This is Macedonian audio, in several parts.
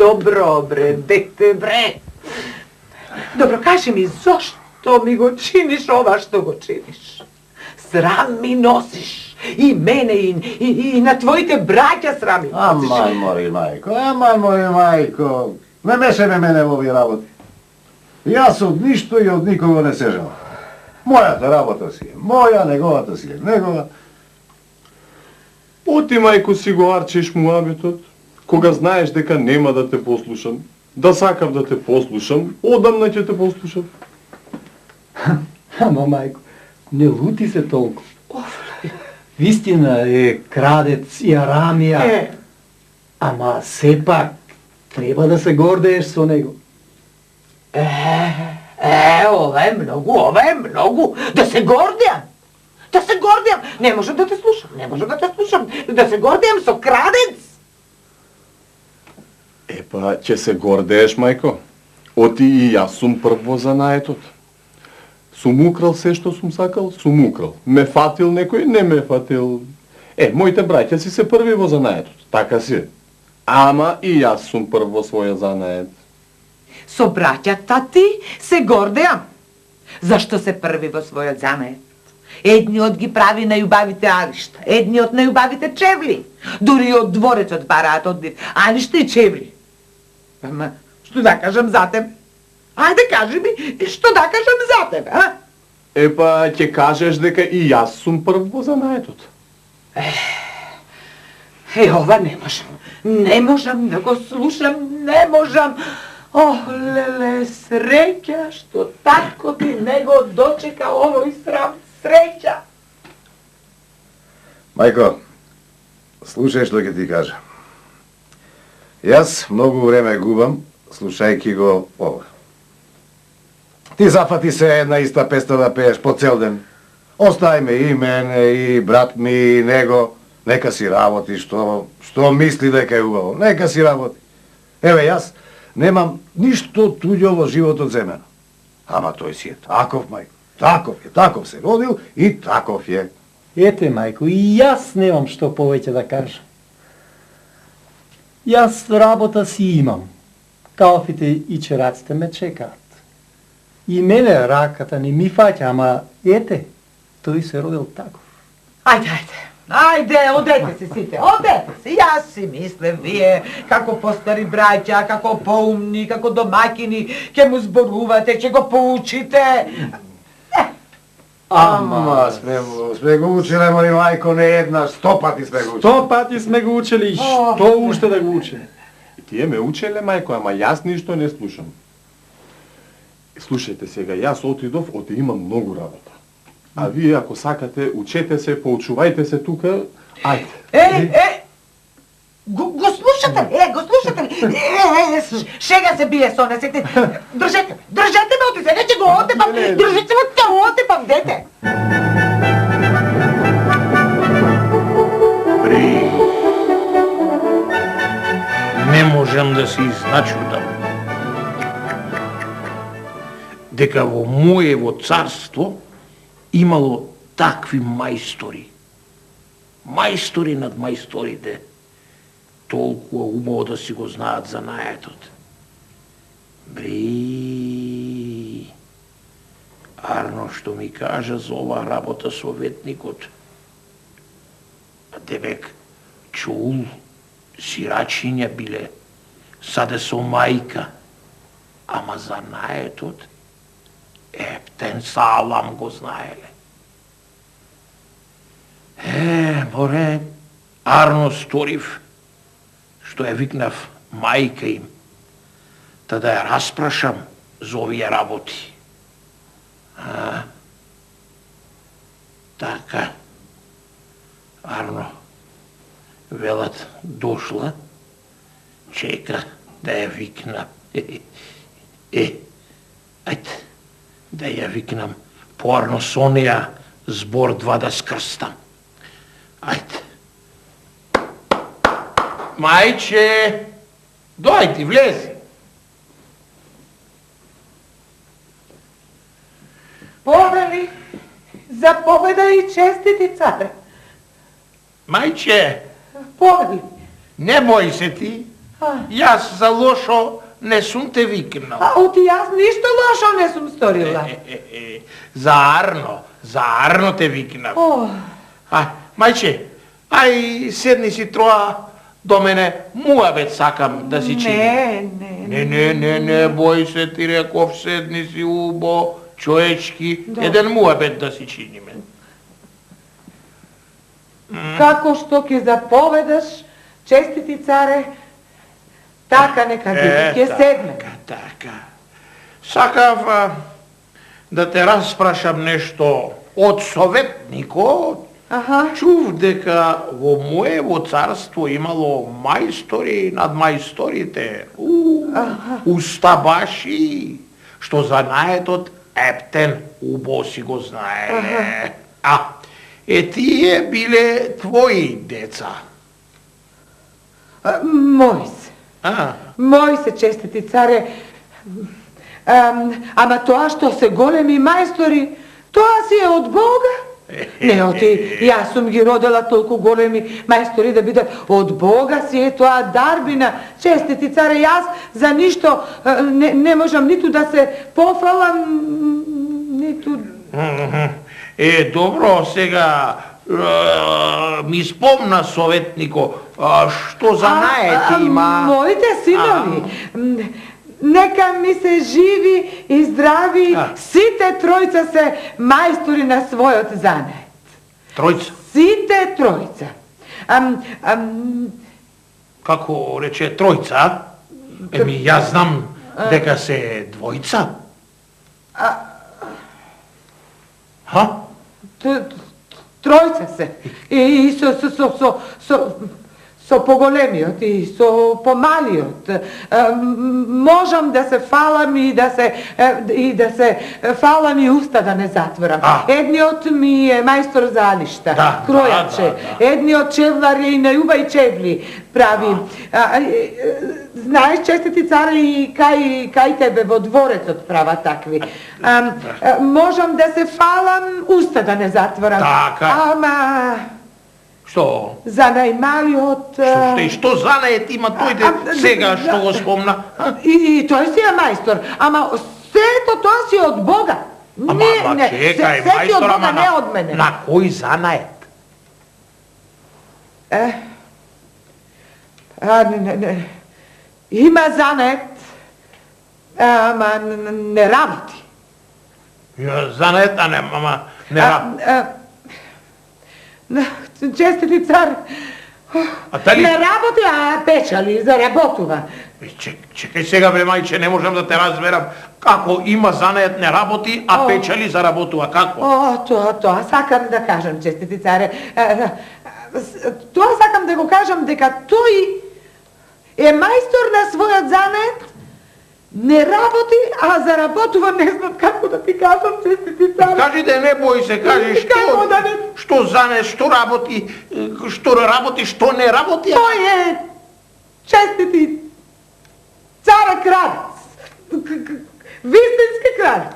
Dobro, bre, dete, bre. Dobro, kaži mi, zašto mi go činiš ova što go činiš? Sram mi nosiš. I mene, i na tvojite braća sram mi nosiš. Aman moj majko, ne mešaj me mene u ovi raboti. Ja se od ništo i od nikoga ne sežem. Moja ta rabota si je moja, неговата си е негова. Оти, мајко, си го арчиш муабетот, кога знаеш дека нема да те послушам, да сакав да те послушам, одамна ќе те послушам. Ама, мајко, не лути се толку. Вистина е крадец и арамија. Ама сепак треба да се гордееш со него. Ова е многу. Да се гордеам. Не можам да те слушам. Да се гордеам со крадец. Епа, ќе се гордееш, мајко. Оти и јас сум прв во занаетот. Сум украл се што сум сакал, сум украл. Ме фатил некој, не ме фатил. Моите браќа си се први во занаетот, така си. Ама и јас сум прв во своја занает. Со браќата ти се гордеам. Зашто се први во својот занает? Едниот ги прави најубавите алишта, едниот најубавите чевли. Дури од дворецот бараат од нив алишта и чевли. Ама, што да кажам за тебе? Ајде, кажи ми, што да кажам за тебе, а? Епа, ќе кажеш дека и јас сум прв во занаетот. Ова не можам да го слушам, не можам. Леле, среќа, што татко ти не го дочека овој срам, среќа. Мајко, слушај што ќе ти кажа. Јас многу време губам, слушајќи го ова. Ти зафати се една иста песна да пееш по цел ден. Остави ме и мене, и брат ми, и него. Нека си работи, што мисли дека е убаво. Нека си работи. Еве, јас немам ништо туѓо во животот земено. Ама тој си е таков, мајко. Таков се родил и таков е. Ете, мајко, и јас немам што повеќе да кажам. Јас работа си имам. Калфите и чераците ме чекаат. И мене раката не ми фаќа, ама ете, тој се родил таков. Ајде, одете се сите, одете се. Јас си мислев вие, како постари браќа, како поумни, како домакини, ќе му зборувате, ќе го поучите. Ама, сме го училе, моли мајко, не еднаш, 100 пати сме го учили. 100 пати сме го учили, што уште да го учиме? Тие ме учеле, мајко, ама јас ништо не слушам. Слушајте сега, јас отидов, имам многу работа. А вие, ако сакате, учете се, поучувајте се тука, ајде. Го слушате ли? Шега се бие со несете. Држете ме оти сега, ќе го отепам. Држете ме, ќе го отепам, дете. Не можам да се изначудам дека во моево царство имало такви мајстори. Мајстори над мајсторите. Толкова умово да си го знаат занаетот. Бри, Арно што ми кажа за ова работа со ветникот. Дебек, чул, сирачиња биле, саде со мајка, ама занаетот, ептен салам го знаеле. Море, Арно сторив, што ја викнав мајка им, та да ја распрашам за овие работи. Така, Арно, велат, дошла, чека да ја викнам. Ајде, да ја викнам, поарно со неја збор 2 да скрстам. Ајде. Мајче, дојди, влези. Повели, заповеда и честити царе. Мајче, Повели. не бој се ти, Јас за лошо не сум те викнал. Оти јас ништо лошо не сум сторила. За Арно те викнав. О, Мајче, ај седни си троа до мене, муабет сакам да си чиним. Не, бој се, ти реков, седни си убо, човечки, еден муабет да си чиниме. како што ќе заповедаш, честити царе, така нека биде, ќе седне. Така. Сакав да те распрашам нешто од советникот. Чув дека во моево царство имало мајстори над мајсторите, устабаши, што занаетот ептен убо си го знаеле. Тие биле твои деца. Мој се, честити царе, ама тоа што се големи мајстори, тоа си е од Бога. Не, оти, јас сум ги родила толку големи мајстори да бидат од Бога си е тоа дарбина. Честити царе, јас за ништо не можам ниту да се пофалам, ниту... Добро, сега ми спомна советнико, што занаети има... Моите синови, нека ми се живи и здрави, сите тројца се мајстори на својот занет. Тројца? Сите тројца. Како рече тројца? Јас знам дека се двојца. Тројца се. И со поголемиот и со помалиот. Можам да се фалам и да се фалам и уста да не затворам. Едниот ми е мајстор за алишта, кројаче. Едниот чевлар е и најубај чевли прави. Знаеш, честити царе, и кај тебе во дворецот права такви. Можам да се фалам, уста да не затворам. Ама... Што? За најмалиот... Што занает има тој сега што го спомна? И тој си е мајстор, ама сето тоа си од Бога. Чекај, мајстор, ама не од мене. На кој занает? Има занает, ама не работи. Занает, ама не работи. Честити цар, не работи, а печали, заработува. Чекај сега, бе, мајче, не можам да те разберам. Како има занает, не работи, а печали, заработува, како? Тоа сакам да кажам, честити царе. Тоа сакам да го кажам дека тој е мајстор на својот занает, не работи, а заработува, не знам како да ти кажам, честити царе. Кажи да не бој се, кажи што занает, што работи, што не работи. Тој е честити царе крадец, вистински крадец.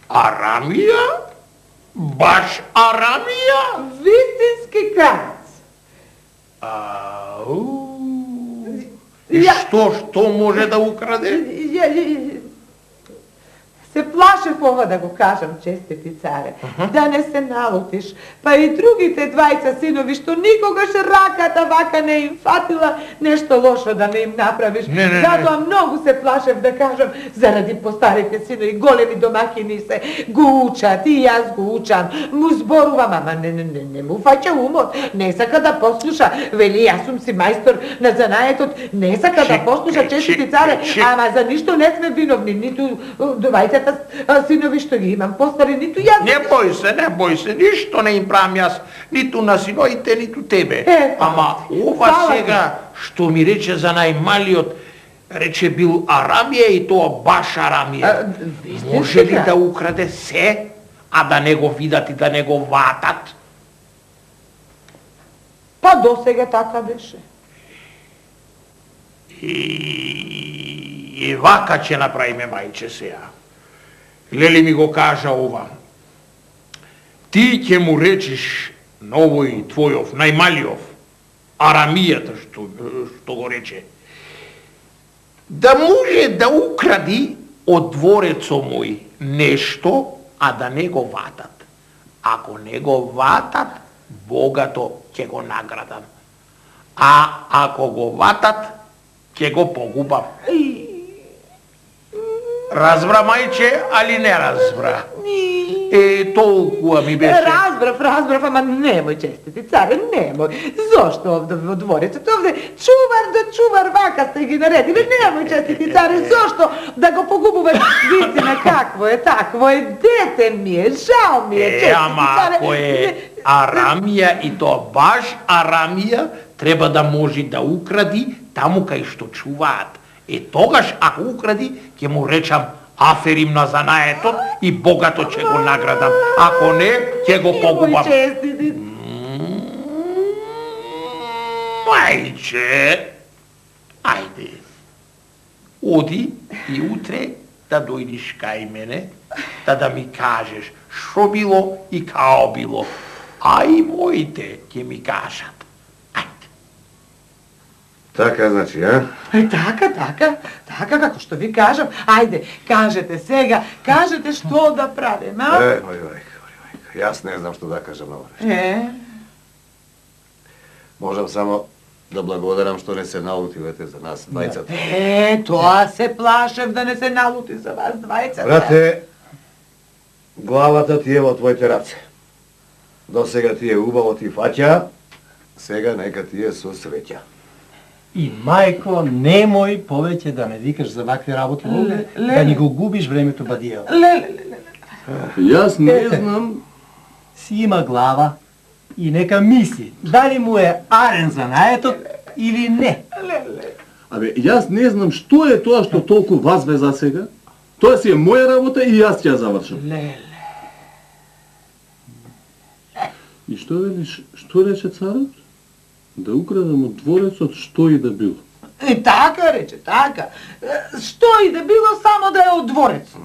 Арамија? Баш Арамија? Вистински крадец. И што може да украде? Се плашев ова да го кажам, честити царе, да не се налутиш, па и другите двајца синови, што никогаш раката вака не им фатила, нешто лошо да не им направиш. Затоа многу се плашев да кажам, заради постарите синови, големи домакини се, го учат, и јас го учам, му зборувам, ама не му фаќа умот, не сака да послуша, вели, јас сум си мајстор на занаетот, не сака да послуша, честити царе, ама за ништо не сме виновни, ниту двајцата синови што ги имам постари, ниту јас. Не бој се, ништо не им правам јас, ниту на синоите, ниту тебе. Ама ова сега што ми рече за најмалиот, рече бил Арамија и тоа баш Арамија. Може ли да украде се, а да не го видат и да не го ватат? Па до сега така беше. И вака ќе направиме, мајче, сега. Лели ми го кажа ова. Ти ќе му речиш на овој твојов, најмалиов, Арамијата што го рече. Да може да укради од дворецо мој нешто, а да не го ватат. Ако не го ватат, богато ќе го наградам. А ако го ватат, ќе го погубам. Разбра, мајче, али не разбра? Толкува ми беше. Разбрав, ама немој, честити царе, немој. Зошто овде во дворецот, овде чувар, вака сте ги наредили, немој, честити царе, зошто да го погубуваш? Вистина, какво е, такво е, дете ми е, жал ми е, честити Ама царе. ако е Арамија и то баш Арамија, треба да може да укради таму кај што чуваат. Тогаш, ако укради, ќе му речам аферим на занаетот и богато ќе го наградам. Ако не, ќе го погубам. Мајче, ајде, оди и утре да дојдиш кај мене, да ми кажеш шо било и као било. А и моите ќе ми кажат. Така значи, а? Така, како што ви кажам. Ајде, кажете сега, кажете што да правим, а? Мајка, јас не знам што да кажам на ова нешто. Можам само да благодарам што не се налутивате за нас двајцата. Тоа се плашев да не се налути за вас двајцата. Брате, главата ти е во твоите раце. До сега ти е убаво ти фаќа, сега нека ти е со среќа. И мајко, немој повеќе да ме викаш за вакви работи, да ни го губиш времето бадијал. Јас не знам. Си има глава и нека мисли дали му е арен за наетот или не. Абе, јас не знам што е тоа што толку вас ве засега. Тоа си е моја работа и јас ќе ја завршам. И што велиш, што рече царот? Да украдам од дворецот што и да било. Така рече, така. Што и да било, само да е од дворецот.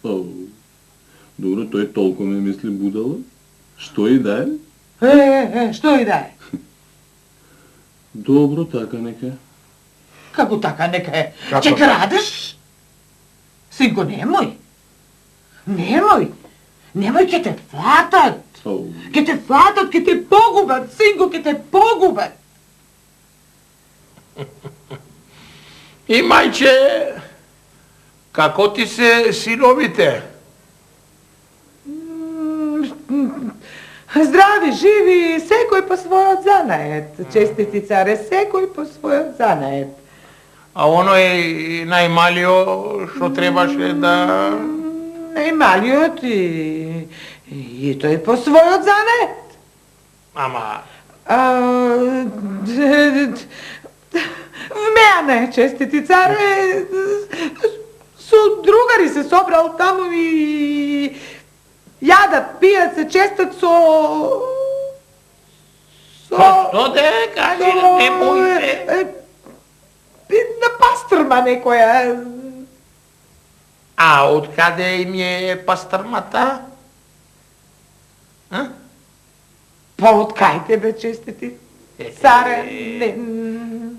Добро, тој толку ме мисли будала. Што и да е? Што и да е? Добро, така нека. Како така нека е? Ќе крадеш? Синко, немој. Немој, ќе те фатат. Ке те фатат, ке те погубат, синко, ке те погубат. И мајче, како ти се синовите? Здрави, живи, секој по својот занает. Честити царе, секој по својот занает. А оној најмалио што требаше да... Најмалиот и тој по својот занает. Ама... В мене, честити царе, со другари се собрал таму и јадат, пијат се, честат со... Што да кажи, не бојте? На пастрма некоја. А од каде им е пастрмата? Па од кај тебе, честити царе?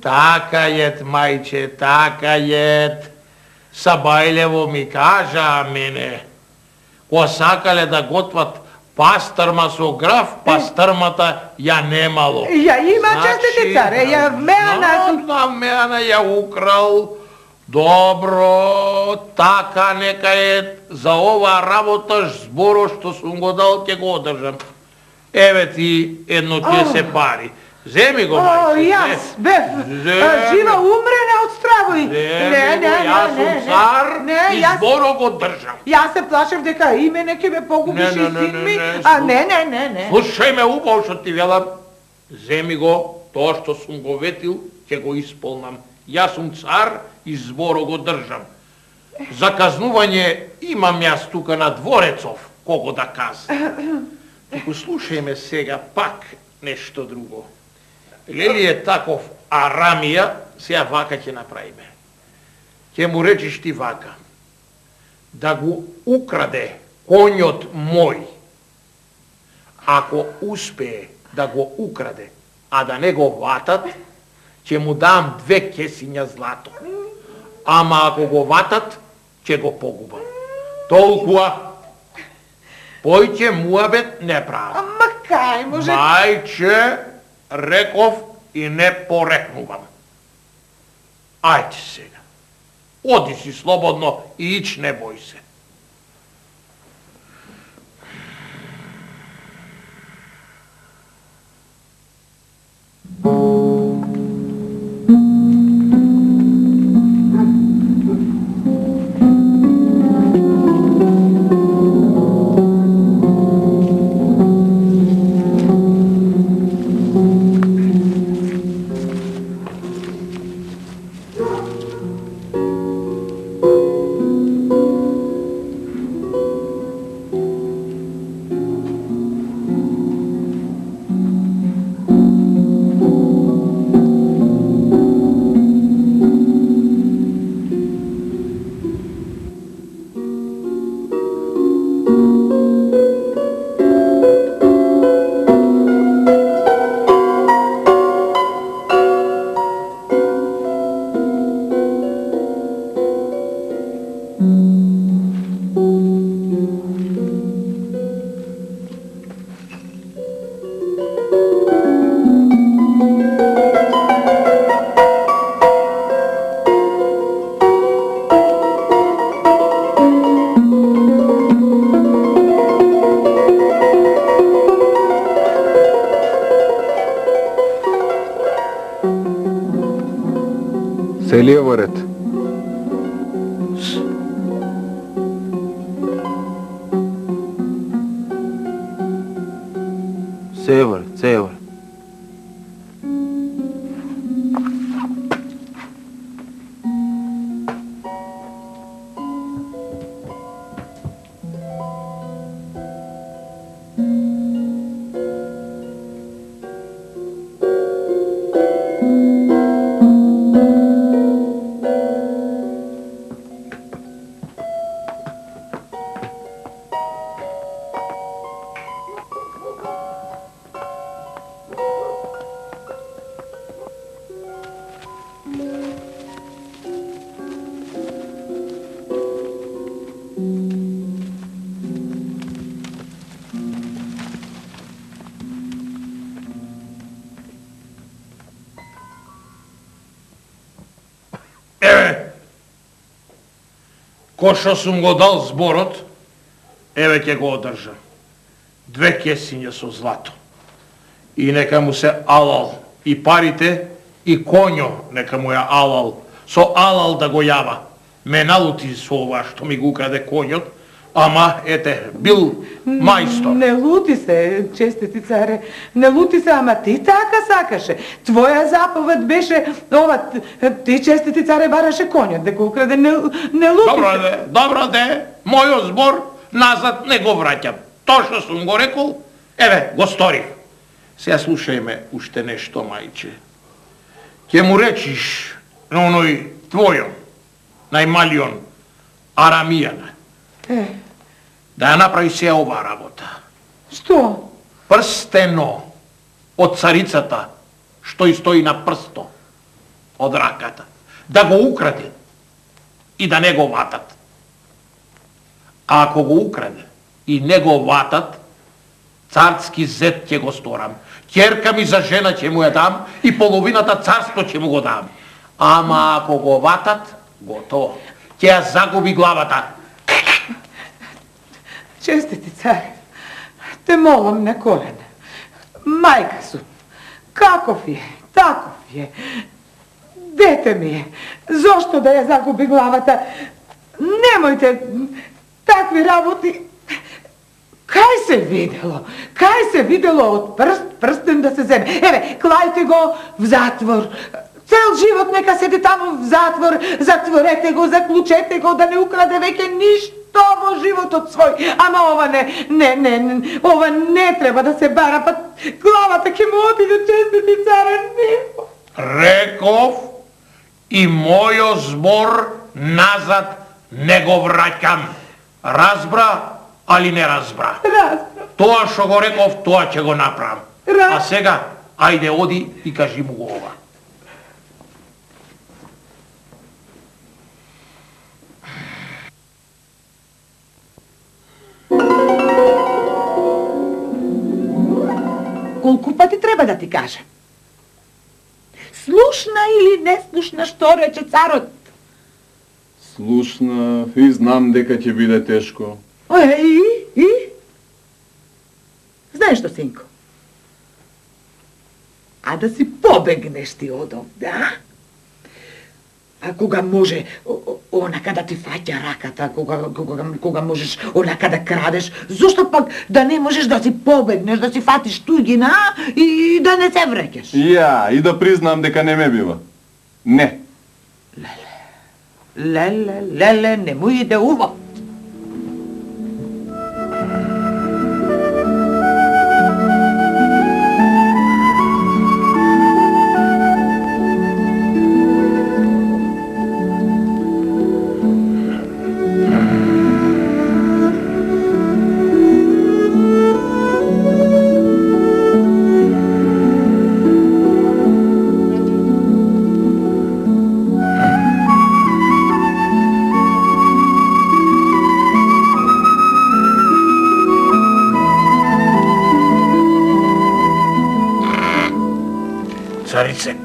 Така ет, мајче, така ет. Сабајлево ми кажа мене. Ко сакале да готват пастрма со граф, пастрмата ја немало. Ја има, честити царе, ја меана... Знам, меана ја украл. Добро, така нека е, за ова работа зборо што сум го дал, ќе го одржам. Еве ти едно тие се пари. Земи го, мајче. Јас бев жива умрена од стравој. Јас сум цар и зборо го држам. Јас се плашев дека и мене ќе ме погубиш и син ми. А не. Слушај ме убаво што ти велам. Земи го, тоа што сум го ветил, ќе го исполнам. Јас сум цар и зборо го држам. За казнување имам јас тука на дворецов, кого да казам. Туку слушај ме сега пак нешто друго. Лели е таков Арамија, сега вака ќе направиме. Ќе му речеш ти вака, да го украде конјот мој. Ако успее да го украде, а да не го ватат, ќе му дам 2 кесиња злато. Ама ако го ватат, ќе го погубам. Толкова. Појќе муабет не правам. Ама кај може... Мајче, реков и не порекнувам. Ајде сега. Оди си слободно и ич, не бој се. Целиот во ред. Север, север. Ко што сум го дал зборот, еве ќе го одржам. 2 кесиња со злато. И нека му се алал и парите, и коњо нека му ја алал. Со алал да го јава. Ме налути со ова што ми го украде коњот, ама ете, бил мајстор. Не лути се, честити царе, не лути се, ама ти така сакаше. Твоја заповед беше, ова, ти честити царе бараше конјот да го украде, не лути се. Добро де, мојот збор назад не го враќам. Тоа што сум го рекол, еве, го сторив. Сега слушај ме уште нешто, мајче. Ќе му речиш на оној твојон, најмалион, Арамијана, да ја направи се ова работа. Што? Прстено од царицата, што и стои на прсто од раката, да го украде и да не го ватат. А ако го украде и не го ватат, царски зет ќе го сторам. Ќерка ми за жена ќе му ја дам и половината царство ќе му го дам. Ама ако го ватат, готово. Ќе ја загуби главата. Честити царе, те молам на колене. Мајка сум, каков е, таков е. Дете ми е, зошто да ја загуби главата? Немојте такви работи. Кај се видело? Кај се видело од прстен да се земе? Еве, клајте го в затвор. Цел живот нека седи таму в затвор. Затворете го, заклучете го, да не украде веќе ништо во животот свој. Ама ова ова не треба да се бара, па главата ќе му отиде, честити царе. Реков и мојот збор назад не го враќам. Разбра, али не разбра. Разбра. Тоа што го реков, тоа ќе го направам. А сега, Ајде, оди и кажи му го ова. Колку пати треба да ти кажа? Слушна или не слушна што рече царот? Слушна и знам дека ќе биде тешко. И? Знаеш што, синко? А да си побегнеш ти од овде, а? А кога може онака да ти фаќа раката, кога можеш онака да крадеш, зошто пак да не можеш да си побегнеш, да си фатиш туѓина и да не се вреќаш? Ја, и да признам дека не ме бива. Не. Леле, не му иде уво. Царице,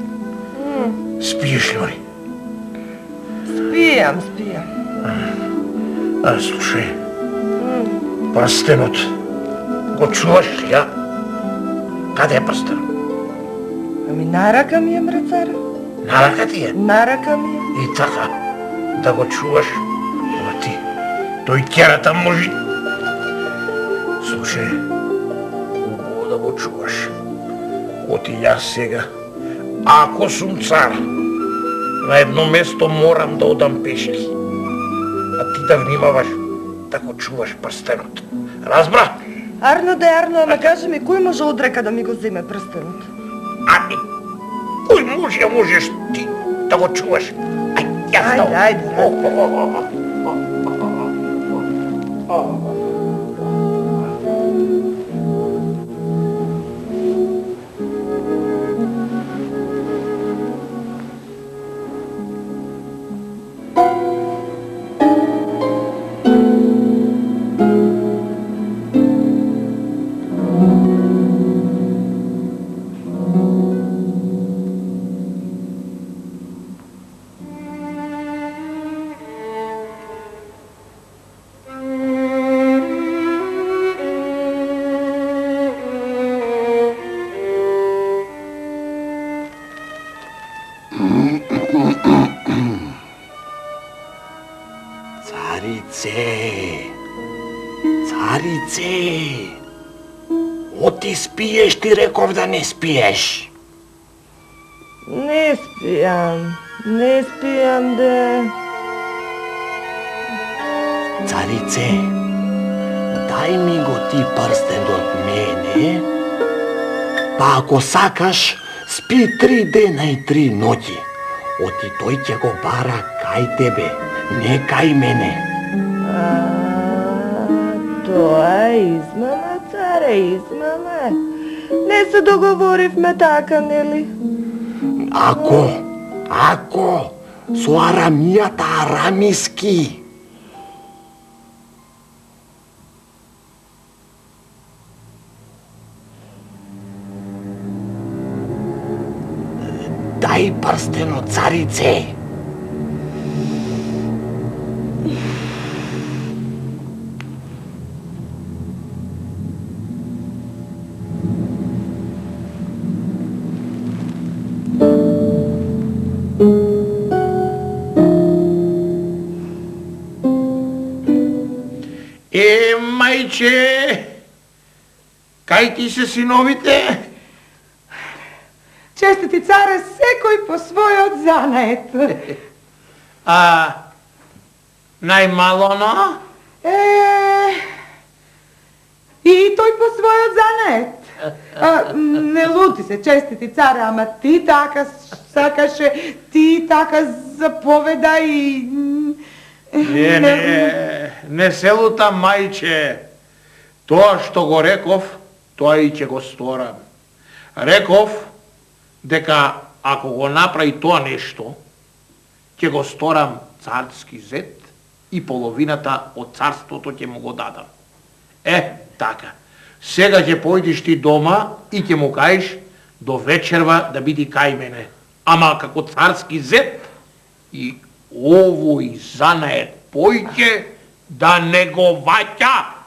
спиеш ли? Спијам. Слушај, прстенот го чуваш ли, а? Каде е прстенот? Ами на рака ми е, мрецаре. На рака ти е? На рака ми е. И така, да го чуваш, ова ти, тој керата може. Слушај, убаво да го чуваш. Оти јас сега, ако сум цар, на едно место морам да одам пешки. А ти да внимаваш, да го чуваш прстенот. Разбра? Арно, ама кажи ми, кој може од река да ми го земе прстенот? Ами, кој можеш ти да го чуваш? Ајде. Царице, оти спиеш, ти реков да не спиеш. Не спијам де. Царице, дај ми го ти прстен од мене, па ако сакаш, спи 3 дена и 3 ноќи. Оти тој ќе го бара кај тебе, не кај мене. Тоа е измама, царе, измама. Не се договоривме така, нели? Ако, со арамијата арамиски. Дај прстенот, царице. Мајче, кај ти се синовите? Честити царе, секој по својот занет. А најмалоно? И тој по својот занет. Не лути се, честити царе, ама ти така сакаше, ти така заповеда и... Не се лутам, мајче. Тоа што го реков, тоа и ќе го сторам. Реков дека ако го направи тоа нешто, ќе го сторам царски зет и половината од царството ќе му го дадам. Така. Сега ќе појдеш ти дома и ќе му кажеш до вечерва да биди кај мене. Ама како царски зет и овој занает појќе да не го ваќа.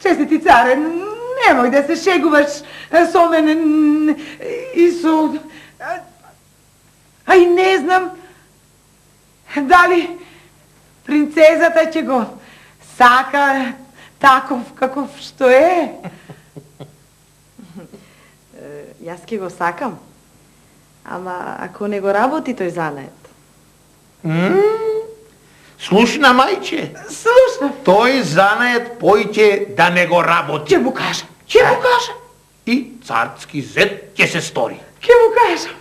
Честити царе, немој да се шегуваш со мене и со... Ај не знам дали принцезата ќе го сака таков каков што е. Јас ќе го сакам. Ама ако не го работи тој занает. Слушна, мајче. Слушнав. Тој занает појќе да не го работи. Ќе му кажам. И царски зет ќе се стори. Ќе му кажам.